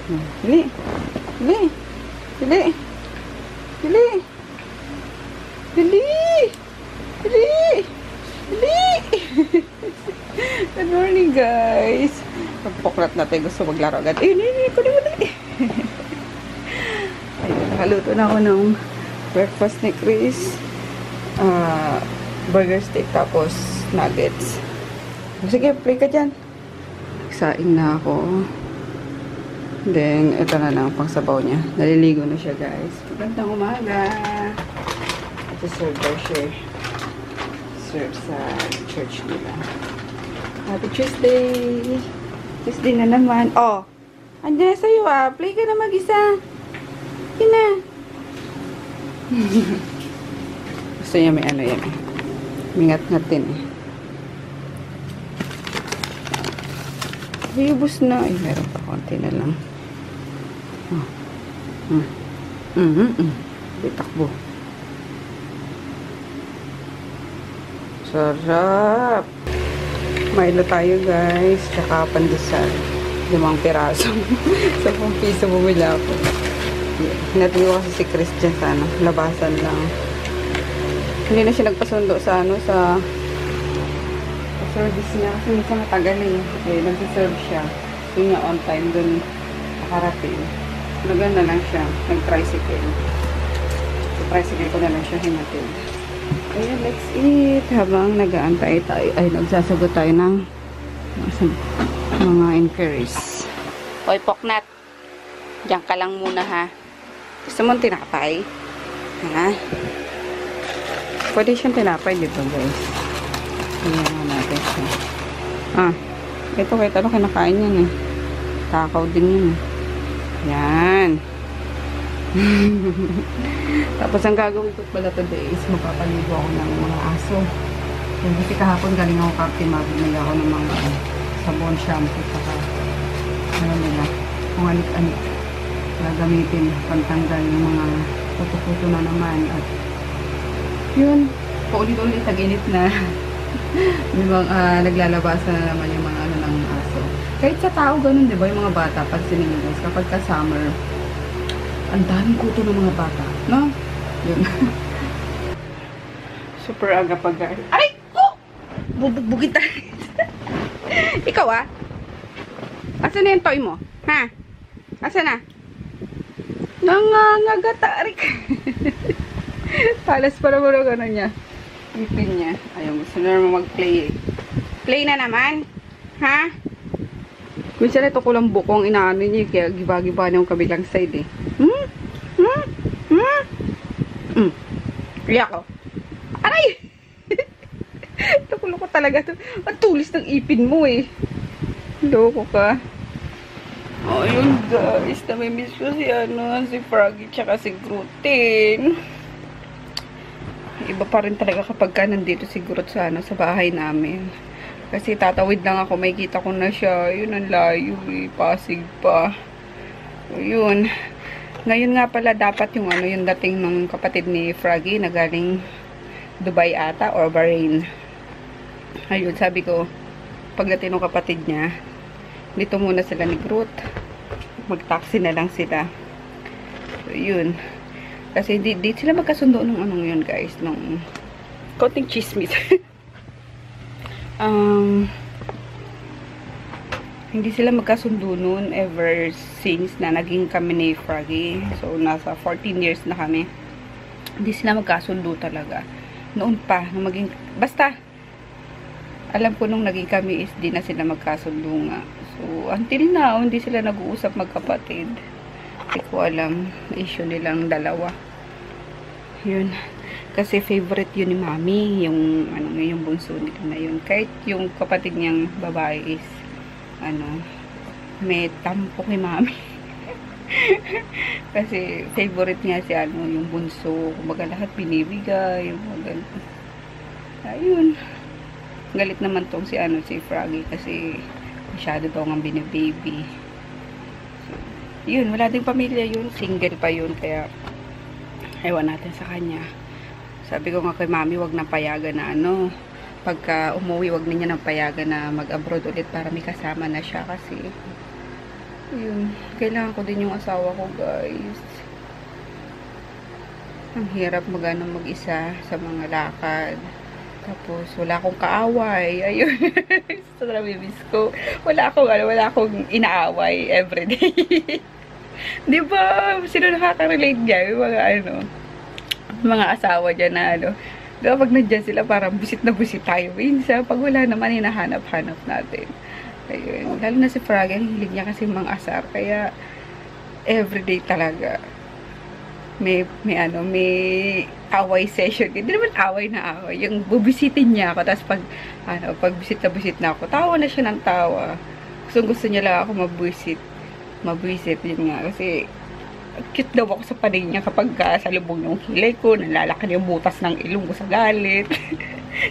Dali. Dali. Dali. Dali. Dali. Dali. Dali. Good morning, guys. Pagpoklat natin. Gusto maglaro agad. Eh, dali. Kunin mo dali. Ayun, nakaluto na ako ng breakfast ni Chris. Burger steak tapos nuggets. Sige, play ka dyan. Saing na ako. Then, ito na lang pang sabaw niya. Naliligo na siya, guys. Magandang umaga. Ito server siya. Serve sa church nila. Happy Tuesday. Tuesday na naman. Oh, andyan na sa'yo ah. Play ka na mag-isa. Yun na. Gusto niya may ano yan eh. Mingat-ngat din eh. Ubus na. Ay, meron pa konti na lang. Bitakbo. Sarap. Milo tayo, guys. Tsaka pandesal. 5 piraso. 10 piso bumili ako. Hinatid ko kasi si Chris dyan sa ano, labasan lang. Hindi na siya nagpasundo sa ano, sa service niya. Kasi minsan matagal eh. Eh, nagsiserve siya. Yun nga on time dun nakarating. Nagan na lang siya. Nag-tricycle. Sa tricycle ko na lang siya hinatid. Ayan, let's eat. Habang nag-aantay tayo, ay nagsasagot tayo ng mga inquiries. Hoy, Poknat. Diyan ka lang muna, ha? Gusto mong tinapay? Ha? Pwede siyang tinapay dito, guys. Ayan natin siya. Ito kahit ano kinakain yan, eh. Takaw din yun, eh. Yan. Tapos ang gagawin ko pala today is magpapaligo ako ng mga aso. Yung kasi kahapon galing ako kaptimag, nila ako ng mga sabon, shampoo, saka ano nila, kung anik-anik gagamitin, pantanggal yung mga puto-puto na naman. At yun, paulit-ulit tag-init na. May mga naglalabasan na naman yung mga ano ng aso. Kahit sa tao ganun, di ba, yung mga bata pag siniligas, kapag ka summer, ang daming kuto ng mga bata, no? Yun. Super aga pag aray ko! Bubugbugin tayo. Ikaw ah? Asa na yung toy mo? Ha? Asa na? Nangangagatarik. Palas para mo lang ano niya. Ipin niya. Ayaw, gusto na naman mag-play eh. Play na naman? Ha? Minsan ito ko lang bukong inaano niya. Kaya giba-giba na yung kabilang side eh. Kaya ako. Aray! Tukulo ko talaga. Ang tulis ng ipin mo eh. Loko ka. Oh, yun guys. Namimiss ko si si Froggy tsaka si Gruten. Iba pa rin talaga kapag ka nandito si Groot sa sa bahay namin. Kasi tatawid lang ako, may kita ko na siya. Yun, ang layo eh. Pasig pa. So, yun. Ngayon nga pala dapat yung yung dating ng kapatid ni Froggy na galing Dubai ata or Bahrain. Ayun, sabi ko, pagdating ng kapatid niya, dito muna sila ni Groot. Mag-taxi na lang sila. So, yun. Kasi di sila magkasundo nung yun, guys. Nung konting chismis. Hindi sila magkasundo noon ever since na naging kami ni Froggy. So, nasa 14 years na kami. Hindi sila magkasundo talaga. Noon pa, nung basta, alam ko nung naging kami is di na sila magkasundo nga. So, until now, hindi sila nag-uusap magkapatid. Hindi ko alam, issue nilang dalawa. Yun. Kasi favorite yun ni Mami, yung, yung bunso nila na yun. Kahit yung kapatid niyang babae is, may tampo kay Mami. Kasi favorite niya si yung bunso. Kumbaga lahat binibigay. Ayun. Galit naman tong si Froggy kasi masyado daw ang binibaby. So, yun, wala ding pamilya yun. Single pa yun. Kaya, ewan natin sa kanya. Sabi ko nga kay Mami, wag nang payagan na pagka umuwi, wag niya nang payagan na mag-abroad ulit para may kasama na siya kasi Yun. Kailangan ko din yung asawa ko, guys. Ang hirap mag-isa sa mga lakad. Tapos, wala akong kaaway. Ayun. So, nami-miss ko. Wala akong inaaway everyday. Di ba? Sino nakaka-relate dyan? Yung mga asawa dyan na di ba, pag nandyan sila, parang busit na busit tayo. Minsan, pag wala naman, hinahanap-hanap natin. Ayun. Lalo na si Frag, ang hilig niya kasi mga asar. Kaya, everyday talaga. May away session. Hindi naman away na away. Yung bubisitin niya ako. Tapos pag bisit na ako, tawa na siya ng tawa. Gusto niya lang ako mabwisit. Yun nga. Kasi, cute daw ako sa paningin niya kapag salubong yung kilay ko, nalalaki yung butas ng ilong ko sa galit.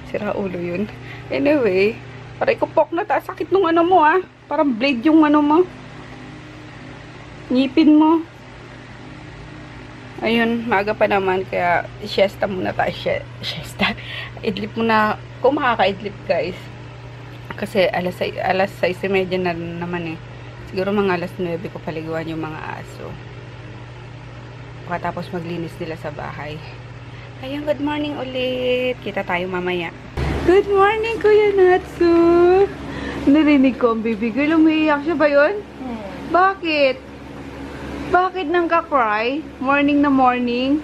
Sira ulo yun. Anyway, paray ko pok na taas. Sakit nung mo Parang blade yung mo. Ngipin mo. Ayun, maaga pa naman, kaya siesta muna tayo. Siesta. Idlip muna. Kung makaka-idlip, guys. Kasi alas 6:30 na naman Siguro mga alas 9 ko paliguan yung mga aso. Pagkatapos maglinis nila sa bahay. Ayun, good morning ulit. Kita tayo mamaya. Good morning, Kuya Natsu. Narinig ko ang baby girl. Umiiyak siya ba yun? Bakit? Bakit nang ka-cry? Morning na morning?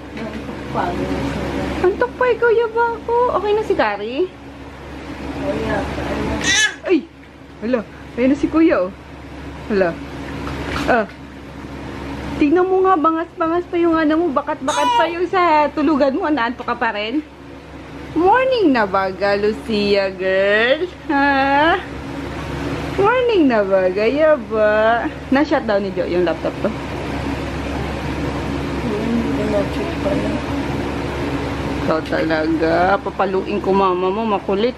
Antok pa ikaw, yaba ako. Okay na si Kari? Ay! Hala, ayun na si Kuya, Hala. Tignan mo nga, bangas-bangas pa yung mo. Bakat-bakat pa yung sa tulugan mo. Naanto ka pa rin? Morning na baga, Lucia girl? Ha? Morning na baga, yaba. Na-shutdown ni Jo yung laptop to. So talaga, papaluin ko mama mo, makulit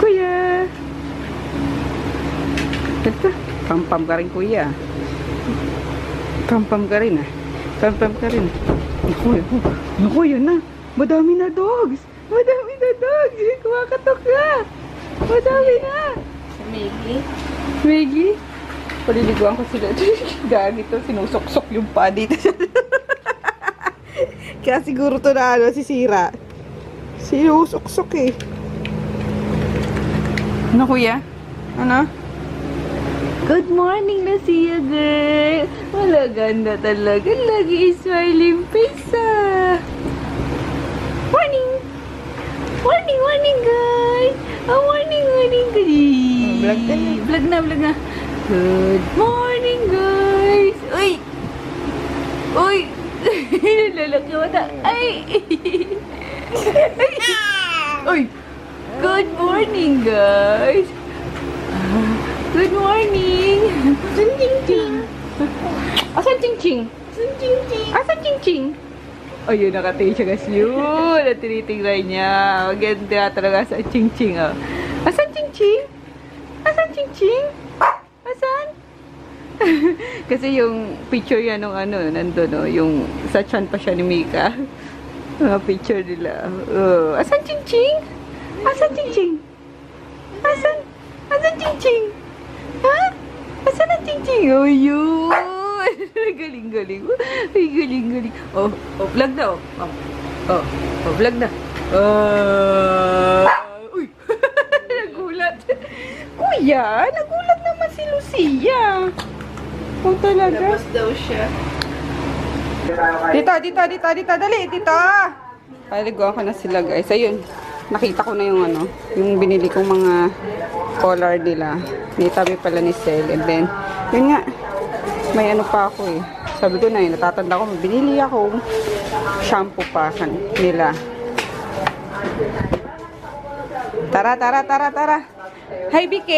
Kuya! Ito, pam-pam ka rin, Kuya. Pam-pam ka rin, Pam-pam ka rin. Naku, yun na. Madami na dogs. Kumakatok ka. Madami na. Maggie? Paliliguan ko sila. Gagi to, sinusok-sok yung pa dito. Kaya siguro to na sisira. Sinusok-sok Ano, Kuya? Ano? Good morning, Lucia girl. Wala, ganda talaga. Lagi smiling face Morning! Morning, guys! Morning, guys! Vlog na. Good morning, guys! Uy! Lalaki mata. Ay! Uy! Good morning, guys! Good morning! Asan Ching-Ching? Asan Ching-Ching? Ayun, nakatingin siya, guys. Yun! Natinitingnan niya. Maganda talaga sa Ching-Ching, Asan Ching-Ching? Asan? Kasi yung picture yan nung nandun, yung sa chan pa siya ni Mika. Mga picture nila. Asan Ching-Ching? Asan Ching-Ching? Asan Ching-Ching? Ha? Asan ang Ching-Ching? Oh, yun! Galing. Ay, galing. Oh, vlog na, vlog na. Uy! Nagulat. Kuya, nagulat naman si Lucia. Oh, talaga. Labas daw siya. Dito, dali, dito. Paliguan ko na sila, guys. Ayun, nakita ko na yung binili kong mga collar nila. Nitabi pala ni Sel. And then, yun nga, may pa ako Sabi ko na natatanda ko, binili ako shampoo pa nila. Tara. Hi, BK!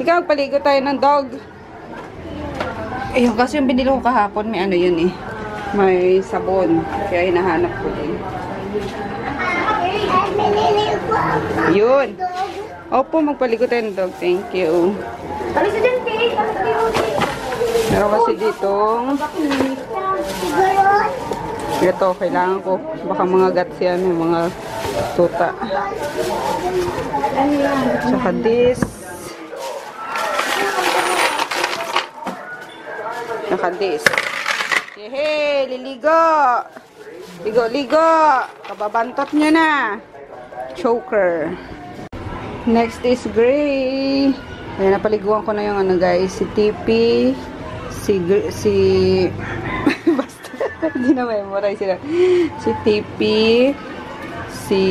Tika, magpaligo tayo ng dog. Ayun, kasi yung binili ko kahapon, may yun may sabon. Kaya hinahanap ko din. Yun. Opo, magpaligo tayo ng dog. Thank you. Meron kasi ditong ito, kailangan ko. Baka mga guts yan, mga Tuta. Tsaka this. Tsaka this. Hehe, liligo. Ligo-ligo. Kababantot nyo na. Choker. Next is gray. Ayan, napaliguan ko na yung ano guys. Si Tipi. Si basta. Hindi na memorize sila. Si Tipi. Si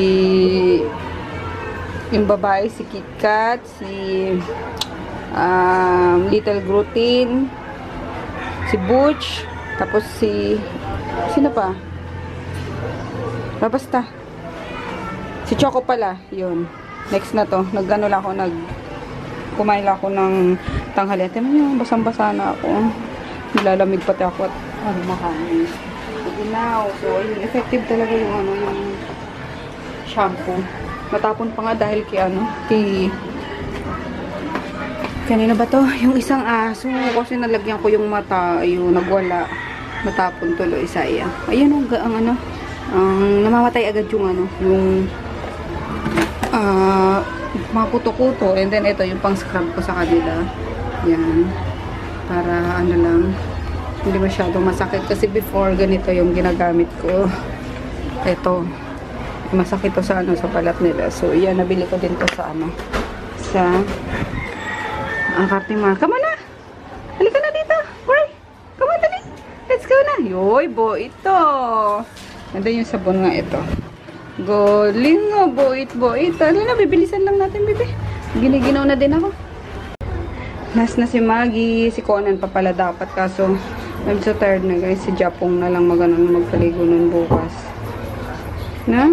yung babae, si KitKat. Si Little Gluten. Si Butch. Tapos si sino pa? Basta. Si Choco pala. Yun. Next na to. Nag-ano lang ako. Kumain lang ako ng tanghalian. Tignan nyo. Basang-basa na ako. Nilalamig pati ako at makain. Now, so, yun, effective talaga yung ano, yung shampoo. Natapon pa nga dahil kanina ba to? Yung isang aso. Kasi nalagyan ko yung mata. Ayun, nagwala. Natapon tuloy isa yan. Ayan ang ano. Namamatay agad yung ano. Yung mga kuto-kuto. And then, ito yung pang scrub ko sa kanila. Yan. Para ano lang. Hindi masyadong masakit. Kasi before, ganito yung ginagamit ko. Ito. Masakit to sa ano, sa balat nila. So, yan. Nabili ko din to sa ano. Sa ang Cartimar. Come on na! Halika na dito! Hurry! Come on, dali! Let's go na! Yoy, bo, ito! And then yung sabon nga ito. Galing nga, boit. Ano na, bibilisan lang natin, bebe. Giniginaw na din ako. Last na si Maggie. Si Conan pa pala dapat. Kaso, I'm so tired na guys. Si Japong na lang magpaligo nun bukas. Na?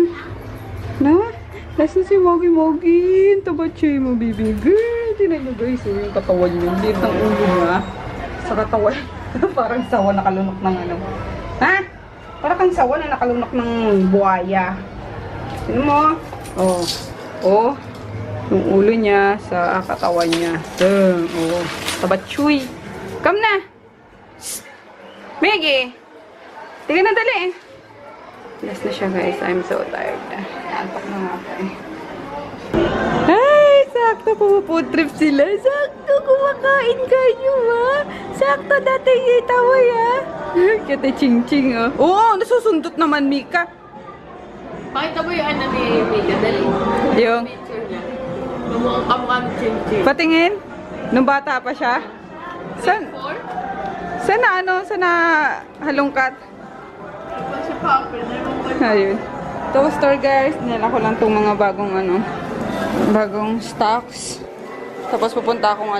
Last na si Maggie. Tabatchay mo, baby girl. Tinan nyo guys, yung katawan nyo. Liit ng ulo niya. Sa katawan. Parang sawa nakalunok ng ano. Ha? Parang kang sawa na nakalunok ng buhaya. Sino mo? Oh. Yung ulo niya sa katawan niya. Oh. Tabatchuy. Come na! Maggie! Tingnan na dali eh. Last na siya guys. I'm so tired na. Antok na nga ako eh. Ay! Sakto pupufood trip sila. Sakto kumakain kayo ha. Sakto dati yung taway ha. Kete ching-ching oh. Oo! Nasusundot naman Mika. Pakita mo yung ano ni Mika, dali. Yung? Picture niya. Numukhang kamukha ni Ching-Ching. Patingin? Nung bata pa siya? Sana halungkat? Sa papel, Ayun. Toaster guys. Nila ko lang itong mga bagong stocks. Tapos pupunta akong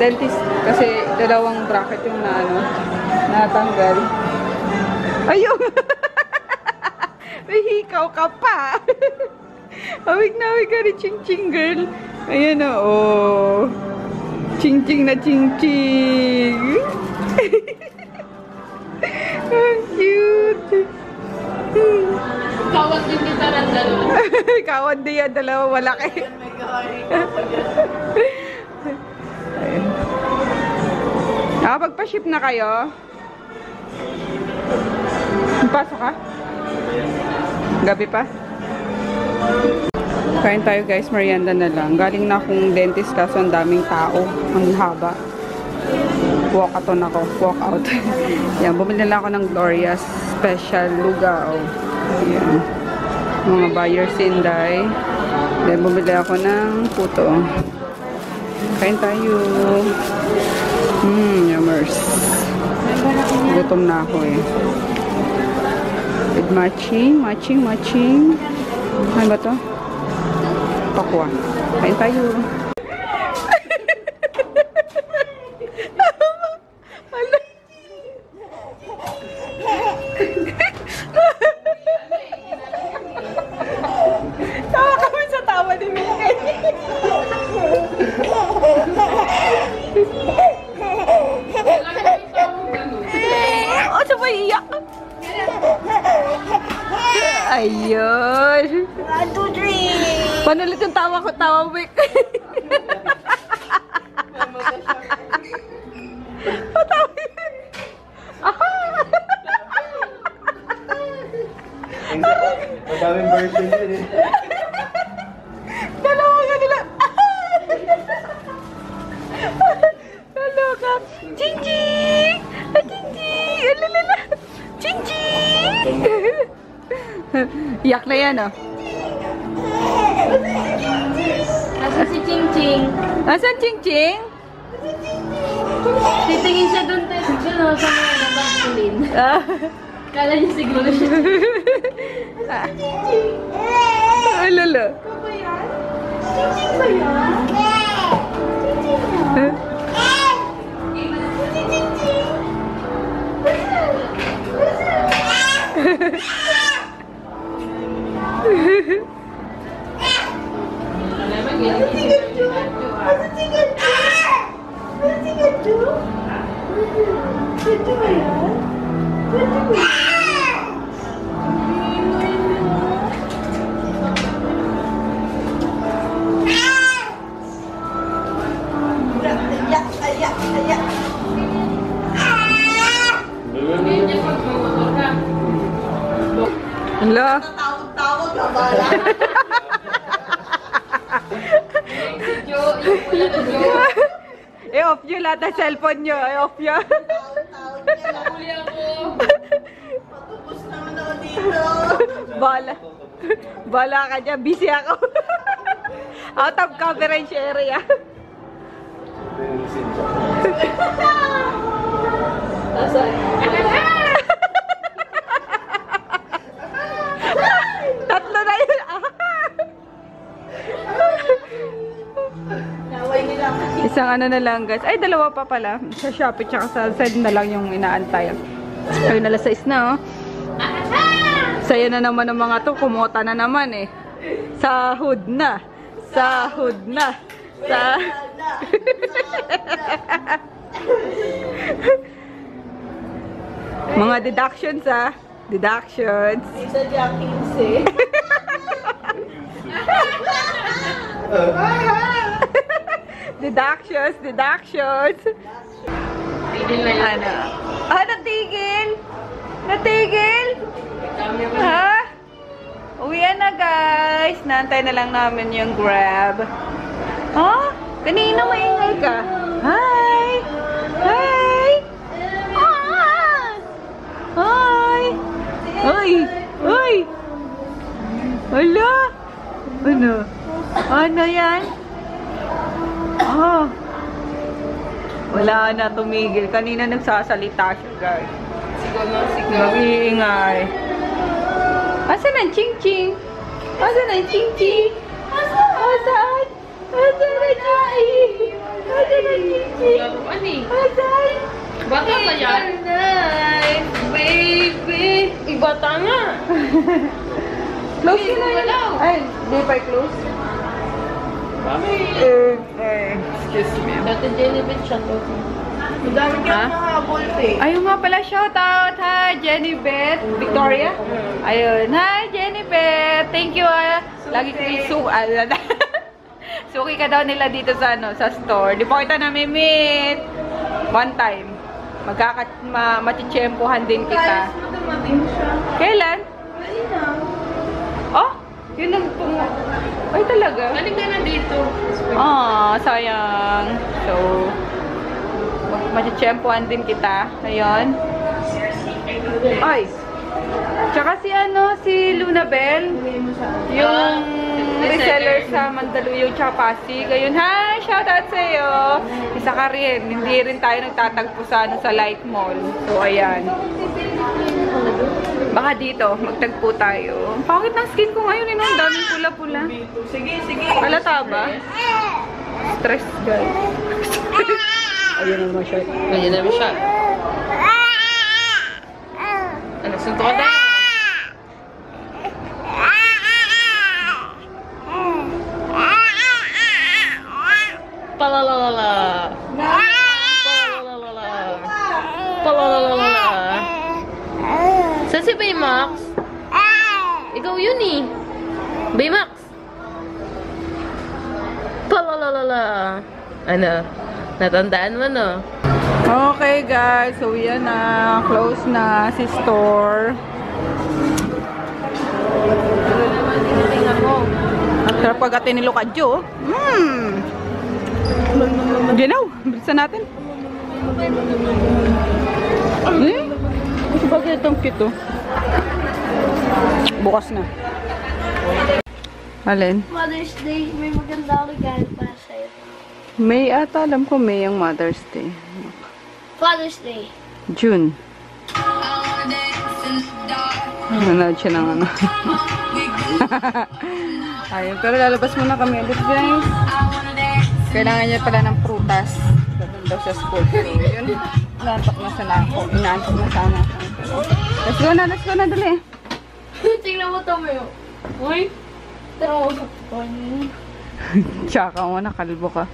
dentist. Kasi dalawang bracket yung natanggal. Ayun! May hikaw ka pa! Awig na awig ka rin, ching-ching girl. Ayan o. Oh. Ching-ching na ching-ching. Ang cute. Kawat din kita ng dalawa. Kawat din yan, dalawa malaki. Pagpa-ship na kayo? Pasok ka? Gabi pa? Kain tayo guys, merienda na lang. Galing na akong dentist kaso ang daming tao. Ang haba. Walk out. Yan, bumili lang ako ng Gloria's Special Lugaw. Yan. Mga buyers Inday. Then bumili ako ng puto. Kain tayo. Yummers. Gutom na ako eh. With matching. Ano ba to? Pakwa. Kain tayo. Tawa kami sa tawa ni Mika. Siya pa iyak. Ayun. 1, 2, 3. Paano ulit yung tawa ko? Tawa, Wick. Patawa. version yun eh. Dalawa ka nila. Dalawa ka. Ching-ching! Ah, ching-ching! Alalala! Ching-ching! Iyak na yan, oh. Nasa si Ching Ching. Asan Ching-ching? Titingin siya doon tayo. Doon ako sa mga nabangkulin. Ah. Kala niya siguro siya. Alala. Ikaw ba yan? Ching Ching ba yan? Hala. Tawag ka ba? Yung pula na Joe. I-off nyo lahat ng cellphone nyo. I-off nyo. Huli ako. Patupos naman ako dito. Bala. Bala ka dyan. Busy ako. Out of coverage area. Tatlo na yun. Naway nila ako. Isang ano na lang guys. Ay, dalawa pa pala. Sa Shopee tsaka sa side na lang yung inaantay. Ayun, alas 6 na, oh. Saya na naman ng mga to. Kumota na naman eh. Sahod na. Sahod na. Sa... Mga deductions, ah. Deductions. Isa dyan 15. Deductions, deductions. Tigil na yun. Ano? Ah, natigil? Natigil? Ha? Uwian na guys. Naantay na lang namin yung Grab. Ha? Kanina maingay ka. Hi! Hi! Ah! Hi! Ay! Ay! Hala! Ano? Ano yan? Ah! Wala na, tumigil. Kanina nagsasalita siya, guys. Sigaw ng sigaw. Nag-iingay. Asan ang ching-ching? Asan ang ching-ching? Asan? Asan ang ching-ching? Asan ang ching-ching? Ano eh? Asan? Bata ba yan? Nice, baby! Ibata nga. Close Hindi na yun. gumalaw. Ay, di pa close? Excuse me. Dati Jennifer siya to. Madami Ha? kang nahabol eh. Ayun nga pala, shout out. Hi, Jenny Beth. Victoria? Ayun. Hi, Jenny Beth. Thank you, ah. Lagi ko suki ka daw nila dito sa ano, sa store. Di pa kita namimit. One time. Matichempohan din kita. Ayos mo dumating siya. Kailan? Kanina. Oh, yun ang ay, talaga? Galing ka na dito. Ah, sayang. So, matichempohan din kita. Ayun. Ay. Tsaka si ano, si Luna Bell. Yung reseller sa Mandaluyong tsaka Pasig. Ayun, hi! Shoutout sa'yo! Isa ka rin. Hindi rin tayo nagtatagpo sa, ano, sa Light Mall. So, ayan. Baka dito, magtagpo tayo. Ang pangit ng skin ko ngayon, ang daming pula-pula. Sige, sige. Halata ba? Stress, guys. Ayun naman siya. Ganyan namin siya. Ano, sunto ka tayo? Palalalala. Palalalala. Palalalala. Saan si Baymax? Ikaw yun eh. Baymax. Palalalala. Ano? Natandaan mo no? Okay guys, so yan na. Close na si store. Sarap pag-ate ni Lucadjo. Ginaw. Bilisan natin. Bakit itong cute oh? Bukas na. Alin? Mother's Day, may maganda regalo para sa'yo. May ata, alam ko may ang Mother's Day. Father's Day. June. Nanood siya ng ano. Ayun, pero lalabas muna kami ulit guys. Kailangan niya pala ng prutas. Doon daw sa school. So, yun. Inaantok na sana ako. Inaantok na sana ako. Let's go na, dali. Tingnan mo ito mo. Uy! Tara mo sa pon. Tsaka mo, nakalbo ka.